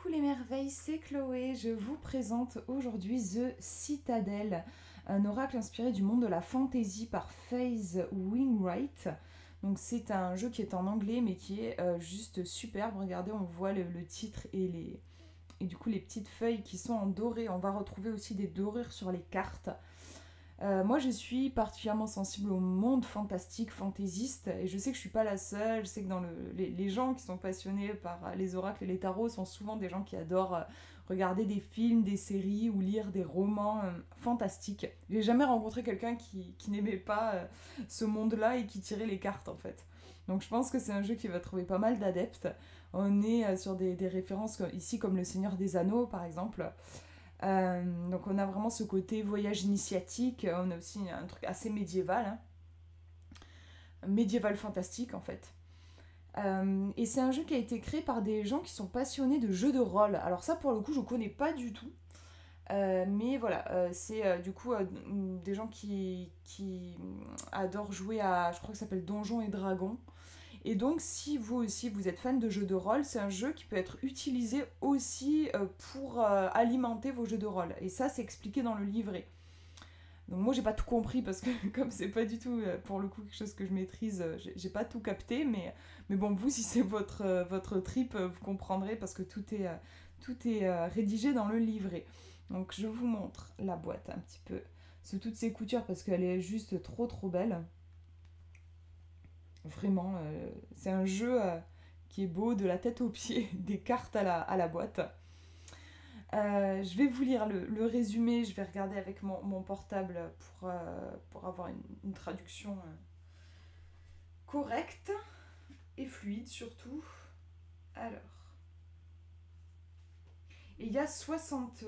Coucou les merveilles, c'est Chloé. Je vous présente aujourd'hui The Citadel, un oracle inspiré du monde de la fantasy par FaZe Wainwright. Donc c'est un jeu qui est en anglais mais qui est juste superbe. Regardez, on voit le titre et du coup les petites feuilles qui sont en doré. On va retrouver aussi des dorures sur les cartes. Moi, je suis particulièrement sensible au monde fantastique, fantaisiste, et je sais que je suis pas la seule. Je sais que les gens qui sont passionnés par les oracles et les tarots sont souvent des gens qui adorent regarder des films, des séries ou lire des romans fantastiques. J'ai jamais rencontré quelqu'un qui n'aimait pas ce monde-là et qui tirait les cartes en fait. Donc je pense que c'est un jeu qui va trouver pas mal d'adeptes. On est sur des références ici comme Le Seigneur des Anneaux par exemple. Donc on a vraiment ce côté voyage initiatique, on a aussi un truc assez médiéval, hein, médiéval fantastique en fait. Et c'est un jeu qui a été créé par des gens qui sont passionnés de jeux de rôle. Alors ça pour le coup je connais pas du tout. Mais voilà, c'est du coup des gens qui adorent jouer à, je crois que ça s'appelle Donjons et Dragons. Et donc, si vous aussi vous êtes fan de jeux de rôle, c'est un jeu qui peut être utilisé aussi pour alimenter vos jeux de rôle. Et ça, c'est expliqué dans le livret. Donc moi, j'ai pas tout compris parce que comme c'est pas du tout pour le coup quelque chose que je maîtrise, j'ai pas tout capté. Mais bon, vous, si c'est votre trip, vous comprendrez parce que tout est rédigé dans le livret. Donc je vous montre la boîte un petit peu sous toutes ses coutures parce qu'elle est juste trop trop belle. Vraiment, c'est un jeu qui est beau de la tête aux pieds, des cartes à la boîte. Je vais vous lire le résumé, je vais regarder avec mon portable pour avoir une traduction correcte et fluide surtout. Alors, il y a 60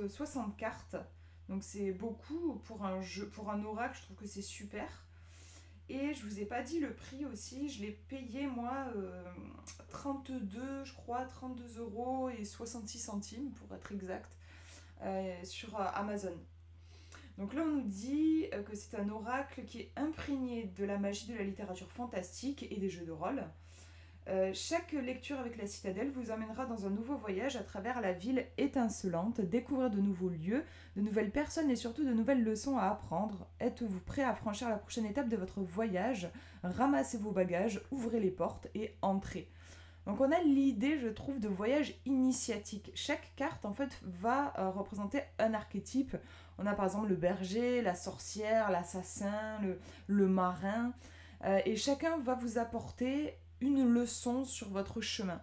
cartes, donc c'est beaucoup pour un jeu, pour un oracle, je trouve que c'est super. Et je vous ai pas dit le prix aussi, je l'ai payé moi 32, je crois, 32 € et 66 centimes pour être exact, sur Amazon. Donc là on nous dit que c'est un oracle qui est imprégné de la magie de la littérature fantastique et des jeux de rôle. Chaque lecture avec la citadelle vous emmènera dans un nouveau voyage à travers la ville étincelante, découvrir de nouveaux lieux, de nouvelles personnes et surtout de nouvelles leçons à apprendre. Êtes-vous prêt à franchir la prochaine étape de votre voyage? Ramassez vos bagages, ouvrez les portes et entrez. Donc on a l'idée, je trouve, de voyage initiatique. Chaque carte, en fait, va représenter un archétype. On a par exemple le berger, la sorcière, l'assassin, le marin. Et chacun va vous apporter une leçon sur votre chemin.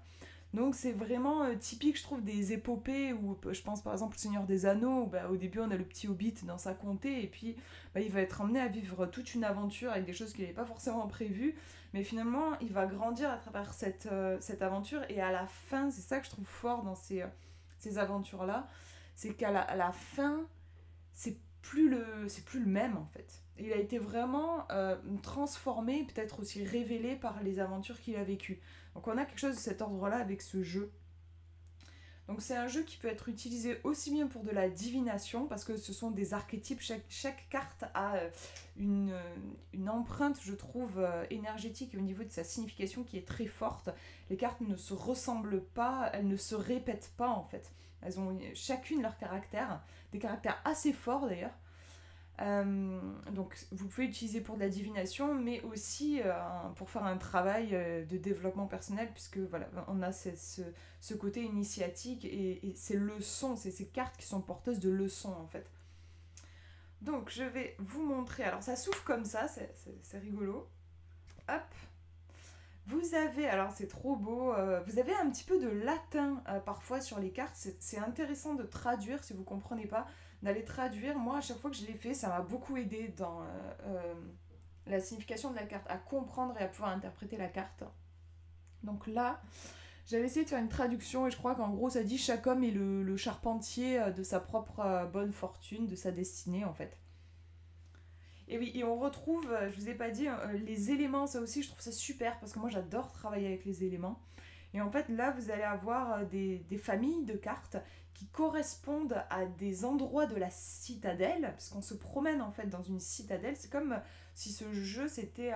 Donc c'est vraiment typique, je trouve, des épopées où je pense par exemple au Seigneur des Anneaux, où, au début on a le petit hobbit dans sa comté et puis il va être emmené à vivre toute une aventure avec des choses qu'il n'avait pas forcément prévues, mais finalement il va grandir à travers cette aventure et à la fin, c'est ça que je trouve fort dans ces aventures-là, c'est qu'à la fin, c'est plus le même en fait. Il a été vraiment transformé, peut-être aussi révélé par les aventures qu'il a vécues. Donc on a quelque chose de cet ordre-là avec ce jeu. Donc c'est un jeu qui peut être utilisé aussi bien pour de la divination, parce que ce sont des archétypes, chaque carte a une empreinte, je trouve, énergétique et au niveau de sa signification qui est très forte. Les cartes ne se ressemblent pas, elles ne se répètent pas en fait. Elles ont chacune leur caractère, des caractères assez forts d'ailleurs. Donc vous pouvez l'utiliser pour de la divination, mais aussi pour faire un travail de développement personnel, puisque voilà, on a ce côté initiatique et ces leçons, c'est ces cartes qui sont porteuses de leçons en fait. Donc je vais vous montrer, alors ça s'ouvre comme ça, c'est rigolo. Hop, vous avez, alors c'est trop beau, vous avez un petit peu de latin parfois sur les cartes, c'est intéressant de traduire si vous ne comprenez pas, d'aller traduire. Moi, à chaque fois que je l'ai fait, ça m'a beaucoup aidé dans la signification de la carte, à comprendre et à pouvoir interpréter la carte. Donc là, j'avais essayé de faire une traduction et je crois qu'en gros, ça dit chaque homme est le charpentier de sa propre bonne fortune, de sa destinée en fait. Et oui, et on retrouve, je vous ai pas dit, les éléments, ça aussi, je trouve ça super parce que moi j'adore travailler avec les éléments. Et en fait, là, vous allez avoir des familles de cartes qui correspondent à des endroits de la citadelle, parce qu'on se promène en fait dans une citadelle. C'est comme si ce jeu c'était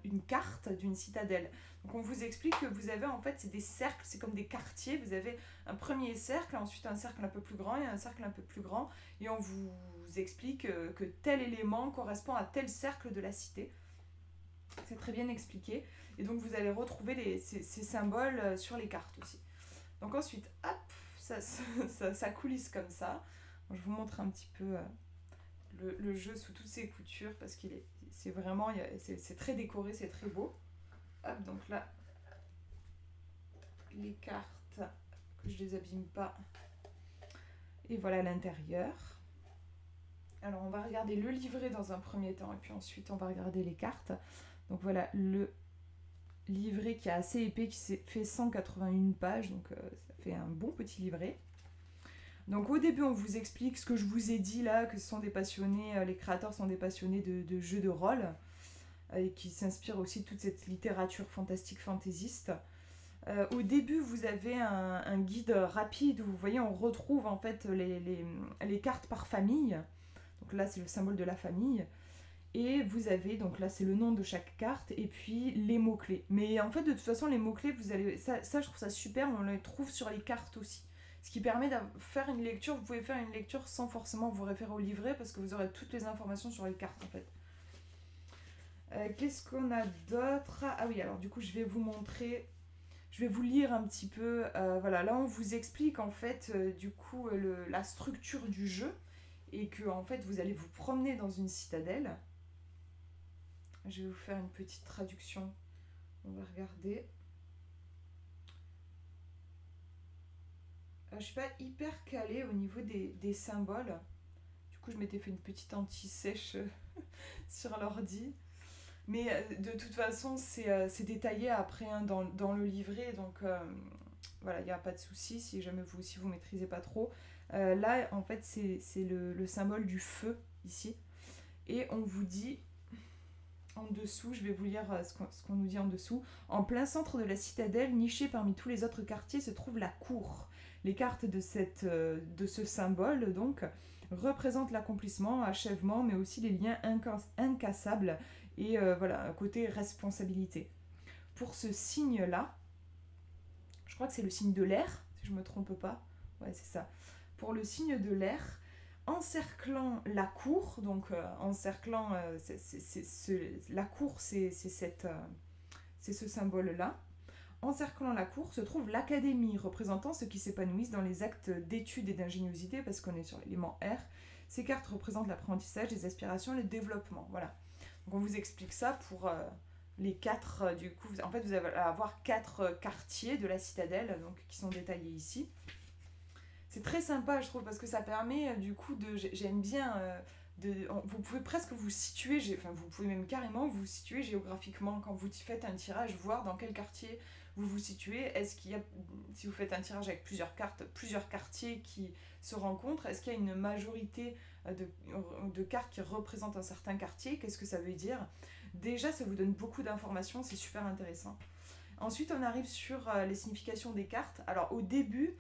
une carte d'une citadelle. Donc on vous explique que vous avez en fait, c'est des cercles, c'est comme des quartiers. Vous avez un premier cercle, ensuite un cercle un peu plus grand et un cercle un peu plus grand. Et on vous explique que tel élément correspond à tel cercle de la cité. C'est très bien expliqué. Et donc vous allez retrouver ces symboles sur les cartes aussi. Donc ensuite, hop, ça coulisse comme ça. Je vous montre un petit peu le jeu sous toutes ses coutures parce c'est vraiment, c'est très décoré, c'est très beau. Hop, donc là, les cartes, que je les abîme pas. Et voilà l'intérieur. Alors on va regarder le livret dans un premier temps et puis ensuite on va regarder les cartes. Donc voilà le livret qui est assez épais, qui fait 181 pages, donc ça fait un bon petit livret. Donc au début on vous explique ce que je vous ai dit là, que ce sont des passionnés, les créateurs sont des passionnés de jeux de rôle, et qui s'inspirent aussi de toute cette littérature fantastique fantaisiste. Au début vous avez un guide rapide où vous voyez on retrouve en fait les cartes par famille. Donc là c'est le symbole de la famille. Et vous avez, donc là c'est le nom de chaque carte, et puis les mots-clés. Mais en fait de toute façon les mots-clés, vous allez, ça je trouve ça super, on les trouve sur les cartes aussi. Ce qui permet de faire une lecture, vous pouvez faire une lecture sans forcément vous référer au livret, parce que vous aurez toutes les informations sur les cartes en fait. Qu'est-ce qu'on a d'autre? Ah oui, alors du coup je vais vous montrer, je vais vous lire un petit peu, voilà, là on vous explique en fait du coup la structure du jeu, et que en fait vous allez vous promener dans une citadelle. Je vais vous faire une petite traduction. On va regarder. Je ne suis pas hyper calée au niveau des symboles. Du coup, je m'étais fait une petite anti-sèche sur l'ordi. Mais de toute façon, c'est détaillé après hein, dans le livret. Donc voilà, il n'y a pas de souci si jamais vous aussi vous ne maîtrisez pas trop. Là, en fait, c'est le symbole du feu ici. Et on vous dit en dessous, je vais vous lire ce qu'on nous dit en dessous. En plein centre de la citadelle, nichée parmi tous les autres quartiers, se trouve la cour. Les cartes de ce symbole, donc, représentent l'accomplissement, achèvement, mais aussi les liens incassables et voilà, un côté responsabilité. Pour ce signe-là, je crois que c'est le signe de l'air, si je ne me trompe pas. Ouais, c'est ça. Pour le signe de l'air, encerclant la cour, donc encerclant la cour, c'est ce symbole-là. Encerclant la cour se trouve l'académie, représentant ceux qui s'épanouissent dans les actes d'étude et d'ingéniosité, parce qu'on est sur l'élément R. Ces cartes représentent l'apprentissage, les aspirations, le développement. Voilà. Donc on vous explique ça pour les 4, du coup, en fait vous allez avoir 4 quartiers de la citadelle, donc, qui sont détaillés ici. C'est très sympa, je trouve, parce que ça permet du coup de. J'aime bien. Vous pouvez presque vous situer, enfin vous pouvez même carrément vous situer géographiquement quand vous faites un tirage, voir dans quel quartier vous vous situez. Est-ce qu'il y a, si vous faites un tirage avec plusieurs cartes, plusieurs quartiers qui se rencontrent, est-ce qu'il y a une majorité de cartes qui représentent un certain quartier? Qu'est-ce que ça veut dire? Déjà, ça vous donne beaucoup d'informations, c'est super intéressant. Ensuite, on arrive sur les significations des cartes. Alors au début,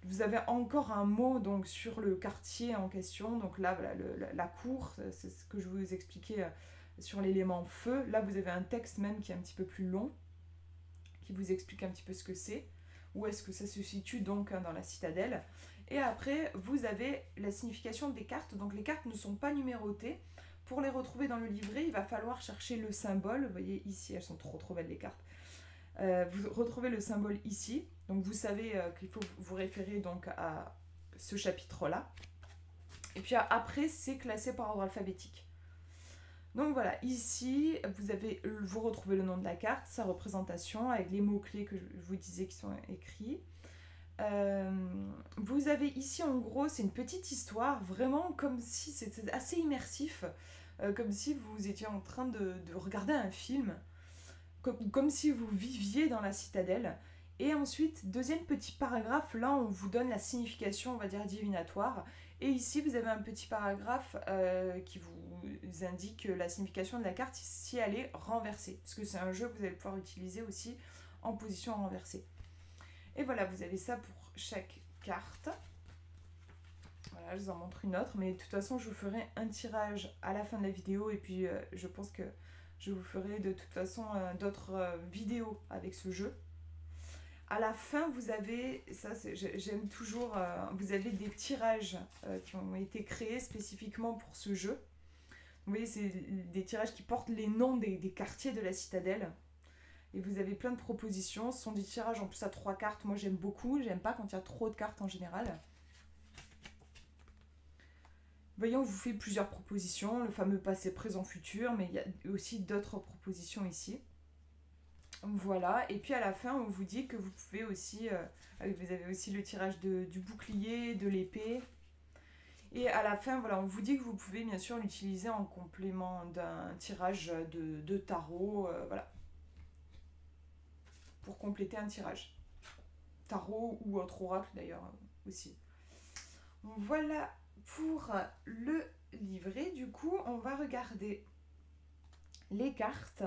vous avez encore un mot donc, sur le quartier en question. Donc là, voilà, la cour, c'est ce que je vous expliquais sur l'élément feu. Là, vous avez un texte même qui est un petit peu plus long, qui vous explique un petit peu ce que c'est. Où est-ce que ça se situe donc hein, dans la citadelle. Et après, vous avez la signification des cartes. Donc les cartes ne sont pas numérotées. Pour les retrouver dans le livret, il va falloir chercher le symbole. Vous voyez ici, elles sont trop belles les cartes. Vous retrouvez le symbole ici, donc vous savez qu'il faut vous référer donc à ce chapitre-là. Et puis après, c'est classé par ordre alphabétique. Donc voilà, ici, vous retrouvez le nom de la carte, sa représentation, avec les mots-clés que je vous disais qui sont écrits. Vous avez ici, en gros, c'est une petite histoire, vraiment comme si c'était assez immersif, comme si vous étiez en train de regarder un film. Comme si vous viviez dans la citadelle. Et ensuite, deuxième petit paragraphe, là on vous donne la signification, on va dire, divinatoire. Et ici, vous avez un petit paragraphe qui vous indique la signification de la carte si elle est renversée. Parce que c'est un jeu que vous allez pouvoir utiliser aussi en position renversée. Et voilà, vous avez ça pour chaque carte. Voilà, je vous en montre une autre, mais de toute façon, je vous ferai un tirage à la fin de la vidéo, et puis je pense que je vous ferai de toute façon d'autres vidéos avec ce jeu. À la fin, vous avez, ça j'aime toujours, vous avez des tirages qui ont été créés spécifiquement pour ce jeu. Vous voyez, c'est des tirages qui portent les noms des quartiers de la citadelle. Et vous avez plein de propositions. Ce sont des tirages en plus à 3 cartes. Moi, j'aime beaucoup. J'aime pas quand il y a trop de cartes en général. Voyons, on vous fait plusieurs propositions. Le fameux passé, présent, futur. Mais il y a aussi d'autres propositions ici. Voilà. Et puis à la fin, on vous dit que vous pouvez aussi... vous avez aussi le tirage du bouclier, de l'épée. Et à la fin, voilà, on vous dit que vous pouvez bien sûr l'utiliser en complément d'un tirage de tarot. Voilà. Pour compléter un tirage. Tarot ou autre oracle d'ailleurs aussi. Voilà pour le livret. Du coup, on va regarder les cartes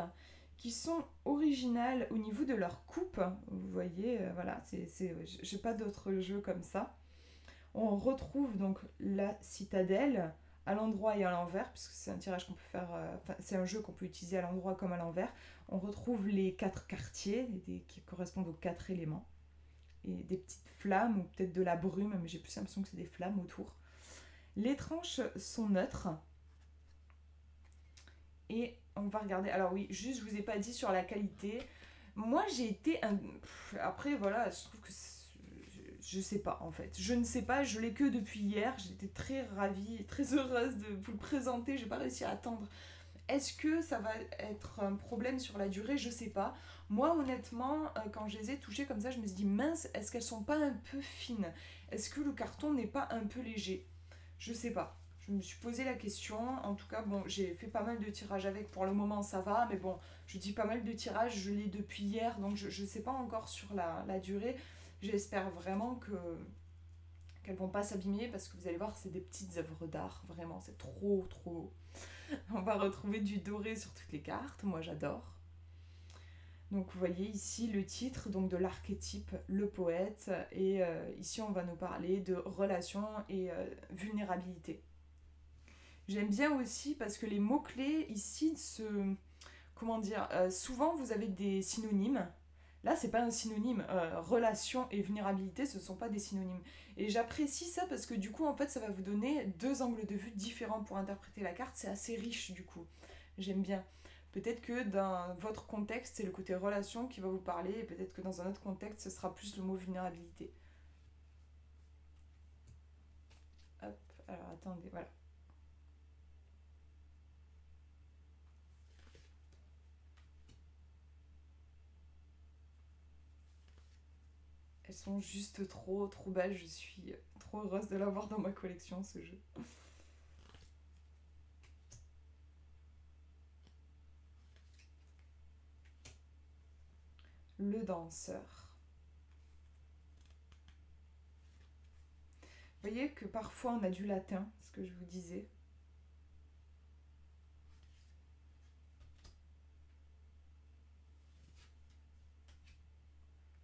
qui sont originales au niveau de leur coupe. Vous voyez, voilà, j'ai pas d'autres jeux comme ça. On retrouve donc la citadelle à l'endroit et à l'envers, puisque c'est un tirage qu'on peut faire, c'est un jeu qu'on peut utiliser à l'endroit comme à l'envers. On retrouve les 4 quartiers qui correspondent aux 4 éléments. Et des petites flammes, ou peut-être de la brume, mais j'ai plus l'impression que c'est des flammes autour. Les tranches sont neutres. Et on va regarder. Alors oui, juste, je vous ai pas dit sur la qualité. Moi, j'ai été... Après, voilà, je trouve que... Je sais pas, en fait. Je ne sais pas, je l'ai que depuis hier. J'étais très ravie et très heureuse de vous le présenter. J'ai pas réussi à attendre. Est-ce que ça va être un problème sur la durée? Je sais pas. Moi, honnêtement, quand je les ai touchées comme ça, je me suis dit, mince, est-ce qu'elles sont pas un peu fines? Est-ce que le carton n'est pas un peu léger? Je sais pas. Je me suis posé la question. En tout cas, bon, j'ai fait pas mal de tirages avec. Pour le moment, ça va. Mais bon, je dis pas mal de tirages. Je l'ai depuis hier. Donc, je sais pas encore sur la durée. J'espère vraiment qu'elles vont pas s'abîmer. Parce que vous allez voir, c'est des petites œuvres d'art. Vraiment, c'est trop, trop... On va retrouver du doré sur toutes les cartes. Moi, j'adore. Donc, vous voyez ici le titre donc de l'archétype, le poète. Et ici, on va nous parler de relations et vulnérabilité. J'aime bien aussi parce que les mots-clés ici comment dire, souvent vous avez des synonymes. Là, c'est pas un synonyme. Relation et vulnérabilité, ce sont pas des synonymes. Et j'apprécie ça parce que du coup, en fait, ça va vous donner 2 angles de vue différents pour interpréter la carte. C'est assez riche du coup. J'aime bien. Peut-être que dans votre contexte, c'est le côté relation qui va vous parler, et peut-être que dans un autre contexte, ce sera plus le mot vulnérabilité. Hop, alors attendez, voilà. Elles sont juste trop belles, je suis trop heureuse de l'avoir dans ma collection, ce jeu. Le danseur. Vous voyez que parfois on a du latin, ce que je vous disais.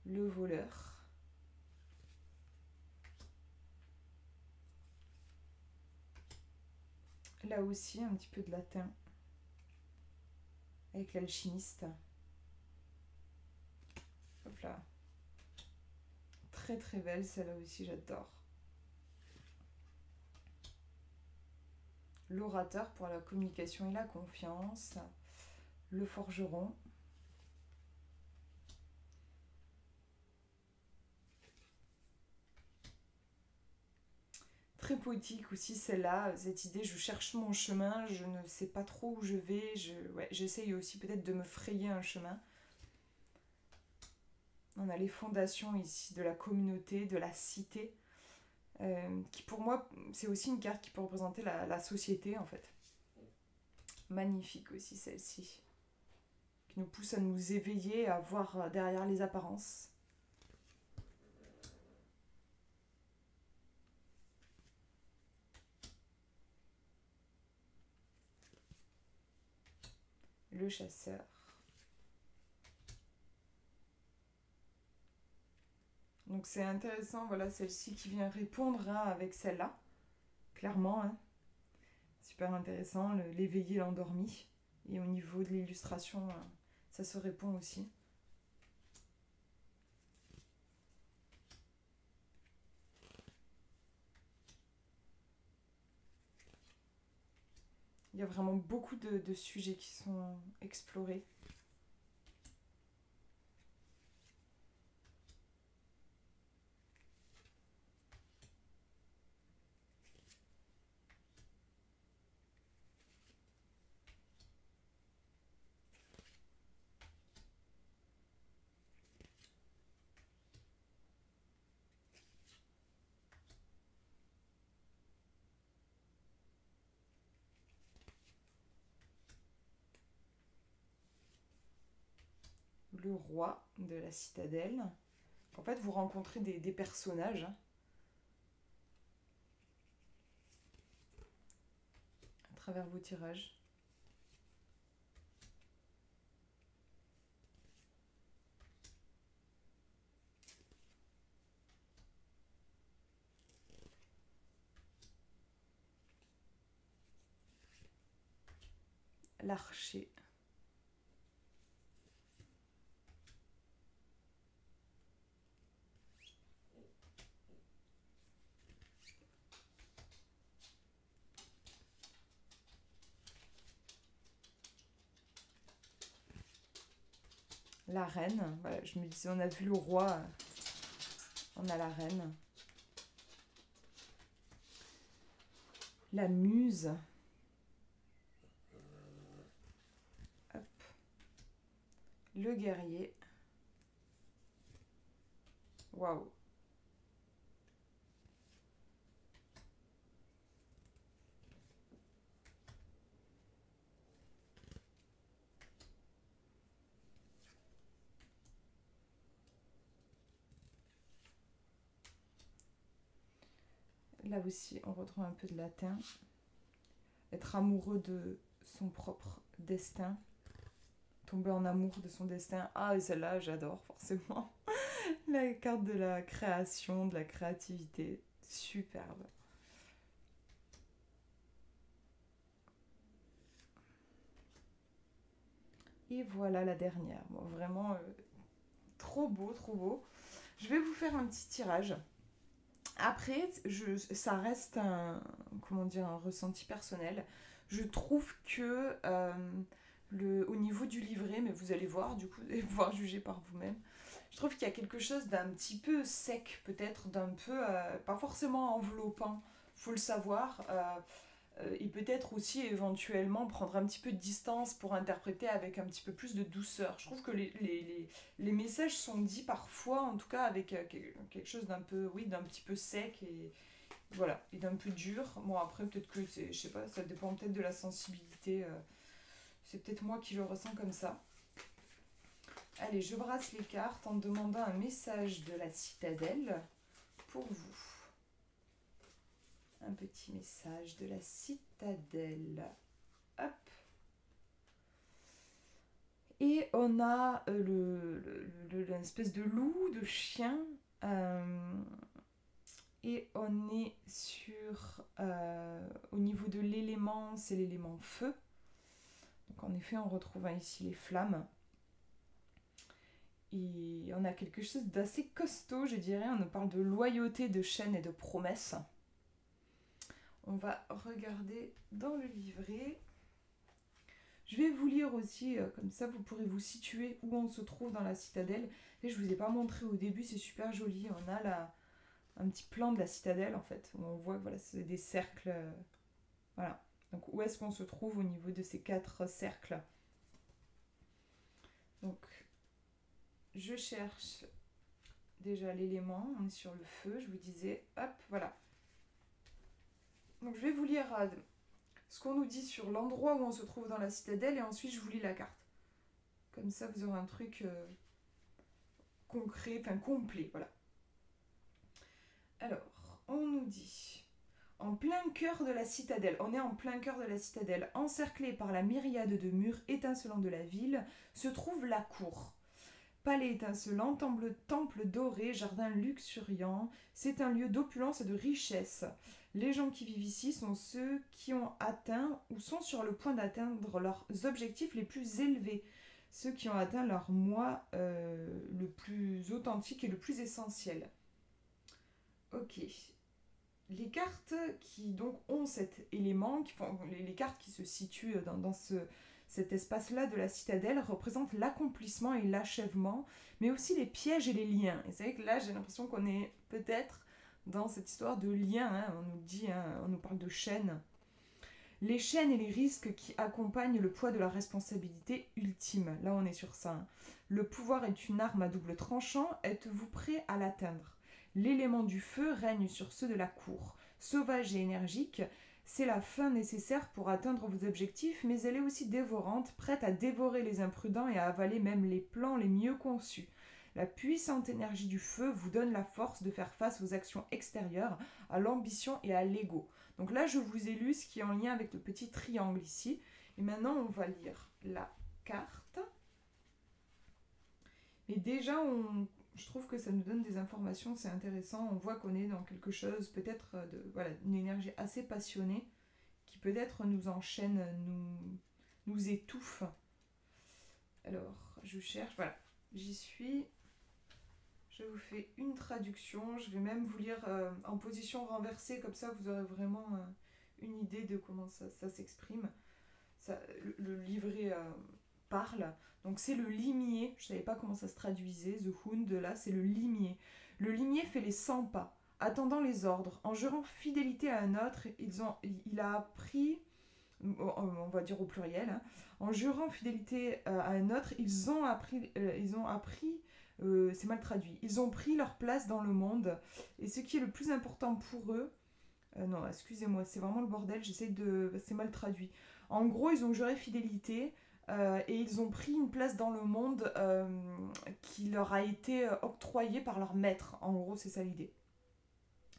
Le voleur. Là aussi, un petit peu de latin. Avec l'alchimiste. Hop là. Très très belle, celle-là aussi, j'adore. L'orateur pour la communication et la confiance. Le forgeron. Très poétique aussi celle-là, cette idée, je cherche mon chemin, je ne sais pas trop où je vais, j'essaye aussi peut-être de me frayer un chemin. On a les fondations ici de la communauté, de la cité, qui pour moi, c'est aussi une carte qui peut représenter la société en fait. Magnifique aussi celle-ci, qui nous pousse à nous éveiller, à voir derrière les apparences. Le chasseur. Donc c'est intéressant, voilà, celle-ci qui vient répondre hein, avec celle-là, clairement. Hein. Super intéressant, l'éveillé, l'endormi. Et au niveau de l'illustration, ça se répond aussi. Il y a vraiment beaucoup de sujets qui sont explorés. Le roi de la citadelle. En fait, vous rencontrez des personnages hein, à travers vos tirages. L'archer. La reine. Voilà, je me disais, on a vu le roi, on a la reine. La muse. Hop. Le guerrier. Waouh. Là aussi, on retrouve un peu de latin. Être amoureux de son propre destin. Tomber en amour de son destin. Ah, et celle-là, j'adore forcément. La carte de la création, de la créativité. Superbe. Et voilà la dernière. Bon, vraiment, trop beau, trop beau. Je vais vous faire un petit tirage. Après, ça reste comment dire, un ressenti personnel. Je trouve que au niveau du livret, mais vous allez voir, du coup, vous allez pouvoir juger par vous-même. Je trouve qu'il y a quelque chose d'un petit peu sec, peut-être, d'un peu, pas forcément enveloppant, faut le savoir. Et peut-être aussi éventuellement prendre un petit peu de distance pour interpréter avec un petit peu plus de douceur. Je trouve que les messages sont dits parfois, en tout cas avec quelque chose d'un peu, oui, d'un petit peu sec et voilà, et d'un peu dur. Bon après peut-être que c'est, je sais pas, ça dépend peut-être de la sensibilité. C'est peut-être moi qui le ressens comme ça. Allez, je brasse les cartes en demandant un message de la citadelle pour vous. Un petit message de la citadelle. Hop. Et on a l'espèce de loup, de chien. Et on est sur... au niveau de l'élément, c'est l'élément feu. Donc en effet, on retrouve ici les flammes. Et on a quelque chose d'assez costaud, je dirais. On nous parle de loyauté, de chaîne et de promesse. On va regarder dans le livret. Je vais vous lire aussi, comme ça vous pourrez vous situer où on se trouve dans la citadelle. Et je ne vous ai pas montré au début, c'est super joli. On a un petit plan de la citadelle en fait, où on voit que voilà, c'est des cercles. Voilà. Donc où est-ce qu'on se trouve au niveau de ces 4 cercles? Donc je cherche déjà l'élément, on est sur le feu, je vous disais, hop, voilà. Donc je vais vous lire ce qu'on nous dit sur l'endroit où on se trouve dans la citadelle et ensuite je vous lis la carte. Comme ça vous aurez un truc concret, enfin complet, voilà. Alors, on nous dit, en plein cœur de la citadelle, on est en plein cœur de la citadelle, encerclée par la myriade de murs étincelants de la ville, se trouve la cour. Palais étincelant, temple doré, jardin luxuriant, c'est un lieu d'opulence et de richesse. Les gens qui vivent ici sont ceux qui ont atteint ou sont sur le point d'atteindre leurs objectifs les plus élevés, ceux qui ont atteint leur moi le plus authentique et le plus essentiel. Ok. Les cartes qui donc ont cet élément, les cartes qui se situent dans cet espace-là de la citadelle représentent l'accomplissement et l'achèvement, mais aussi les pièges et les liens. Et c'est vrai que là, j'ai l'impression qu'on est peut-être dans cette histoire de liens. Hein. On nous dit, hein, on nous parle de chaînes. Les chaînes et les risques qui accompagnent le poids de la responsabilité ultime. Là, on est sur ça. Hein. Le pouvoir est une arme à double tranchant. Êtes-vous prêt à l'atteindre ? L'élément du feu règne sur ceux de la cour. Sauvage et énergique, c'est la fin nécessaire pour atteindre vos objectifs, mais elle est aussi dévorante, prête à dévorer les imprudents et à avaler même les plans les mieux conçus. La puissante énergie du feu vous donne la force de faire face aux actions extérieures, à l'ambition et à l'ego. Donc là, je vous ai lu ce qui est en lien avec le petit triangle ici. Et maintenant, on va lire la carte. Et déjà, je trouve que ça nous donne des informations, c'est intéressant. On voit qu'on est dans quelque chose, peut-être, une énergie assez passionnée, qui peut-être nous enchaîne, nous étouffe. Alors, je cherche, voilà, j'y suis. Je vous fais une traduction. Je vais même vous lire en position renversée, comme ça vous aurez vraiment une idée de comment ça s'exprime. Le livret parle. Donc c'est le limier. Je ne savais pas comment ça se traduisait. The Hound, là, c'est le limier. Le limier fait les 100 pas, attendant les ordres. En jurant fidélité à un autre, il a appris, on va dire au pluriel, hein, en jurant fidélité à un autre, ils ont appris, c'est mal traduit, ils ont pris leur place dans le monde. Et ce qui est le plus important pour eux, non, excusez-moi, c'est vraiment le bordel, c'est mal traduit. En gros, ils ont juré fidélité et ils ont pris une place dans le monde qui leur a été octroyée par leur maître. En gros, c'est ça l'idée.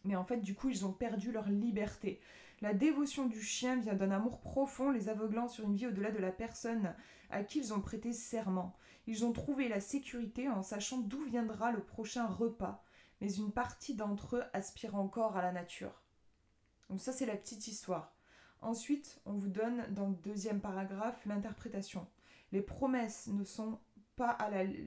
Mais en fait, du coup, ils ont perdu leur liberté. La dévotion du chien vient d'un amour profond, les aveuglant sur une vie au-delà de la personne à qui ils ont prêté serment. Ils ont trouvé la sécurité en sachant d'où viendra le prochain repas, mais une partie d'entre eux aspire encore à la nature. Donc ça, c'est la petite histoire. Ensuite, on vous donne dans le deuxième paragraphe l'interprétation. Les promesses ne sont pas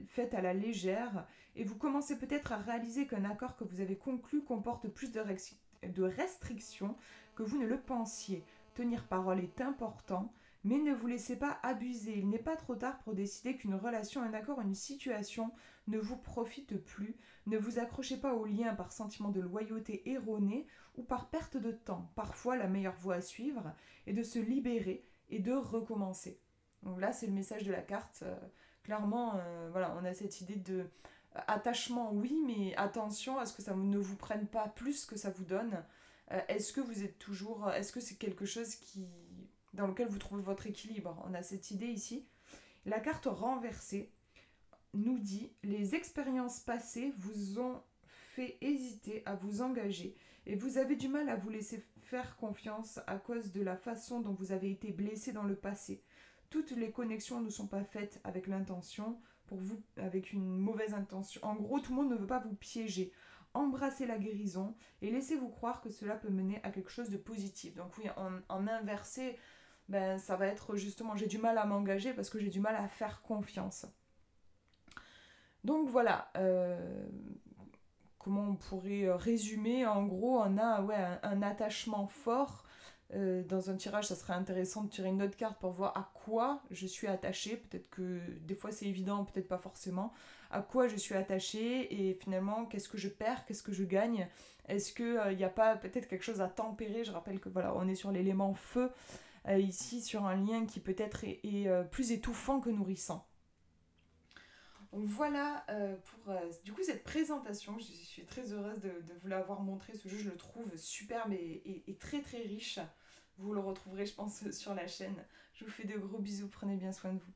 faites à la légère et vous commencez peut-être à réaliser qu'un accord que vous avez conclu comporte plus de restrictions que vous ne le pensiez. Tenir parole est important, mais ne vous laissez pas abuser. Il n'est pas trop tard pour décider qu'une relation, un accord, une situation ne vous profite plus. Ne vous accrochez pas aux liens par sentiment de loyauté erroné ou par perte de temps. Parfois, la meilleure voie à suivre est de se libérer et de recommencer. Donc là, c'est le message de la carte. Clairement, on a cette idée de attachement, oui, mais attention à ce que ça ne vous prenne pas plus que ça vous donne. Est-ce que c'est quelque chose dans lequel vous trouvez votre équilibre ? On a cette idée ici. La carte renversée nous dit « Les expériences passées vous ont fait hésiter à vous engager et vous avez du mal à vous laisser faire confiance à cause de la façon dont vous avez été blessé dans le passé. Toutes les connexions ne sont pas faites avec l'intention, pour vous, avec une mauvaise intention. En gros, tout le monde ne veut pas vous piéger. Embrassez la guérison et laissez-vous croire que cela peut mener à quelque chose de positif. » Donc oui, en inversé, ça va être justement, j'ai du mal à m'engager parce que j'ai du mal à faire confiance. Donc voilà, comment on pourrait résumer ? En gros, on a un attachement fort. Dans un tirage, ça serait intéressant de tirer une autre carte pour voir à quoi je suis attachée. Peut-être que des fois c'est évident, peut-être pas forcément. À quoi je suis attachée et finalement qu'est-ce que je perds, qu'est-ce que je gagne. Est-ce qu'il n'y a pas peut-être quelque chose à tempérer ? Je rappelle que voilà, on est sur l'élément feu ici, sur un lien qui peut-être est plus étouffant que nourrissant. Voilà pour du coup cette présentation. Je suis très heureuse de vous l'avoir montré. Ce jeu, je le trouve superbe et très très riche. Vous le retrouverez, je pense, sur la chaîne. Je vous fais de gros bisous, prenez bien soin de vous.